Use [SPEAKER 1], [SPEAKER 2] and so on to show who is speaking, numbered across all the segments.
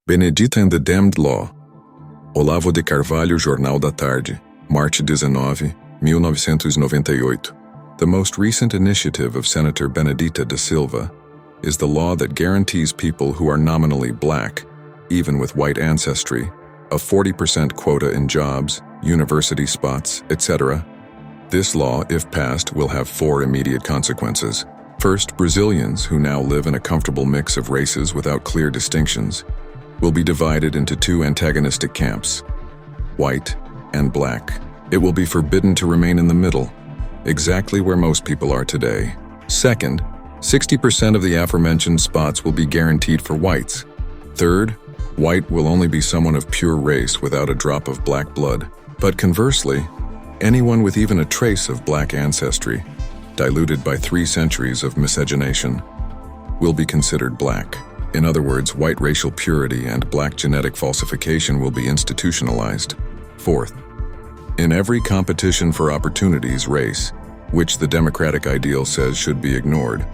[SPEAKER 1] Benedita and the Damned Law. Olavo de Carvalho, Jornal da Tarde, March 19, 1998. The most recent initiative of Senator Benedita da Silva is the law that guarantees people who are nominally black, even with white ancestry, a 40% quota in jobs, university spots, etc. This law, if passed, will have 4 immediate consequences. First, Brazilians, who now live in a comfortable mix of races without clear distinctions, will be divided into 2 antagonistic camps, white and black. It will be forbidden to remain in the middle, exactly where most people are today. Second, 60% of the aforementioned spots will be guaranteed for whites. Third, white will only be someone of pure race without a drop of black blood. But conversely, anyone with even a trace of black ancestry, diluted by 3 centuries of miscegenation, will be considered black. In other words, white racial purity and black genetic falsification will be institutionalized. Fourth, in every competition for opportunities, race, which the democratic ideal says should be ignored,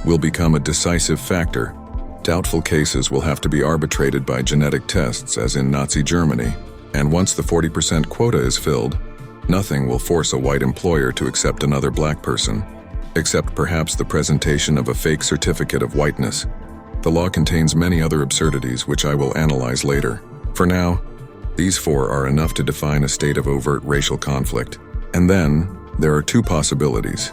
[SPEAKER 1] will become a decisive factor. Doubtful cases will have to be arbitrated by genetic tests, as in Nazi Germany, and once the 40% quota is filled, nothing will force a white employer to accept another black person, except perhaps the presentation of a fake certificate of whiteness. The law contains many other absurdities which I will analyze later. For now, these 4 are enough to define a state of overt racial conflict. And then, there are 2 possibilities.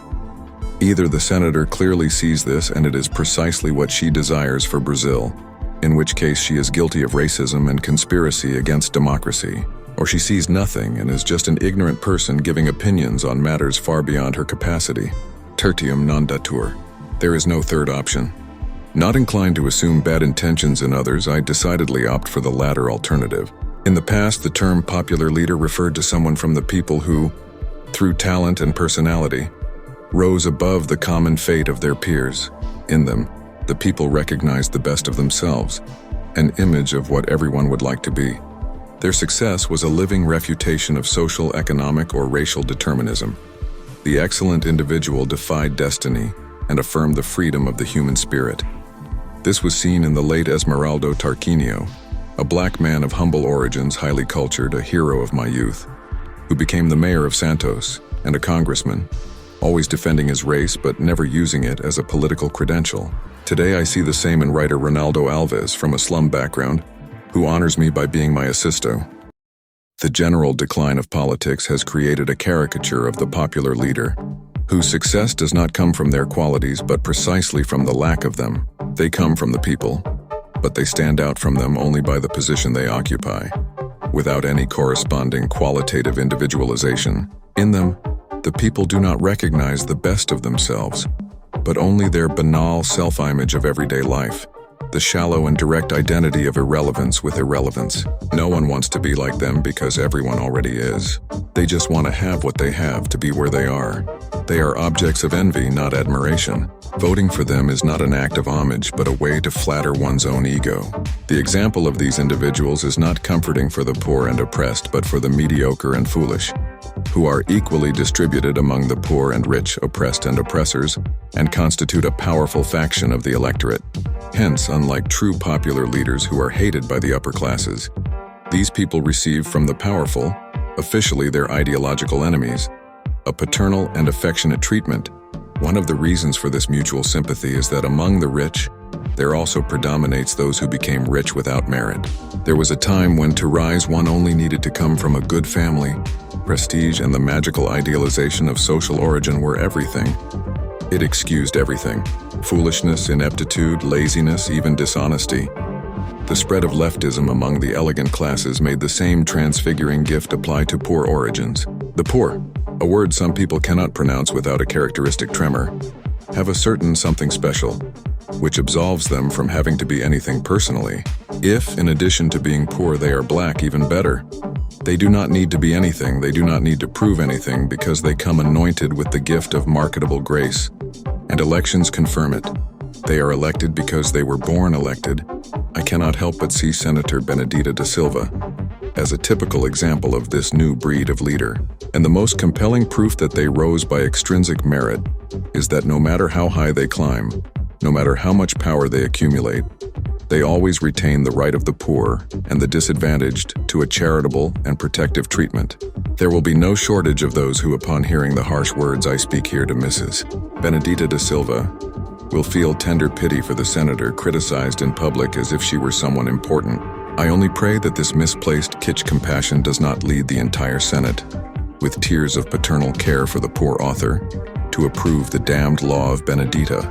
[SPEAKER 1] Either the senator clearly sees this and it is precisely what she desires for Brazil, in which case she is guilty of racism and conspiracy against democracy, or she sees nothing and is just an ignorant person giving opinions on matters far beyond her capacity. Tertium non datur. There is no third option. Not inclined to assume bad intentions in others, I decidedly opt for the latter alternative. In the past, the term popular leader referred to someone from the people who, through talent and personality, rose above the common fate of their peers. In them, the people recognized the best of themselves, an image of what everyone would like to be. Their success was a living refutation of social, economic, or racial determinism. The excellent individual defied destiny and affirmed the freedom of the human spirit. This was seen in the late Esmeraldo Tarquinio, a black man of humble origins, highly cultured, a hero of my youth, who became the mayor of Santos and a congressman, always defending his race but never using it as a political credential. Today I see the same in writer Ronaldo Alves from a slum background, who honors me by being my assisto. The general decline of politics has created a caricature of the popular leader, whose success does not come from their qualities but precisely from the lack of them. They come from the people, but they stand out from them only by the position they occupy, without any corresponding qualitative individualization. In them, the people do not recognize the best of themselves, but only their banal self-image of everyday life, the shallow and direct identity of irrelevance with irrelevance. No one wants to be like them because everyone already is. They just want to have what they have to be where they are. They are objects of envy, not admiration. Voting for them is not an act of homage, but a way to flatter one's own ego. The example of these individuals is not comforting for the poor and oppressed, but for the mediocre and foolish, who are equally distributed among the poor and rich, oppressed and oppressors, and constitute a powerful faction of the electorate. Hence, unlike true popular leaders who are hated by the upper classes, these people receive from the powerful, officially their ideological enemies, a paternal and affectionate treatment. One of the reasons for this mutual sympathy is that among the rich, there also predominates those who became rich without merit. There was a time when to rise one only needed to come from a good family. Prestige and the magical idealization of social origin were everything. It excused everything: foolishness, ineptitude, laziness, even dishonesty. The spread of leftism among the elegant classes made the same transfiguring gift apply to poor origins. The poor, a word some people cannot pronounce without a characteristic tremor, have a certain something special, which absolves them from having to be anything personally. If, in addition to being poor, they are black, even better. They do not need to be anything, they do not need to prove anything, because they come anointed with the gift of marketable grace, and elections confirm it. They are elected because they were born elected. I cannot help but see Senator Benedita da Silva as a typical example of this new breed of leader. And the most compelling proof that they rose by extrinsic merit is that no matter how high they climb, no matter how much power they accumulate, They always retain the right of the poor and the disadvantaged to a charitable and protective treatment. There will be no shortage of those who, upon hearing the harsh words I speak here to Mrs. Benedita da Silva, will feel tender pity for the senator criticized in public as if she were someone important. I only pray that this misplaced kitsch compassion does not lead the entire Senate, with tears of paternal care for the poor author, to approve the damned law of Benedita.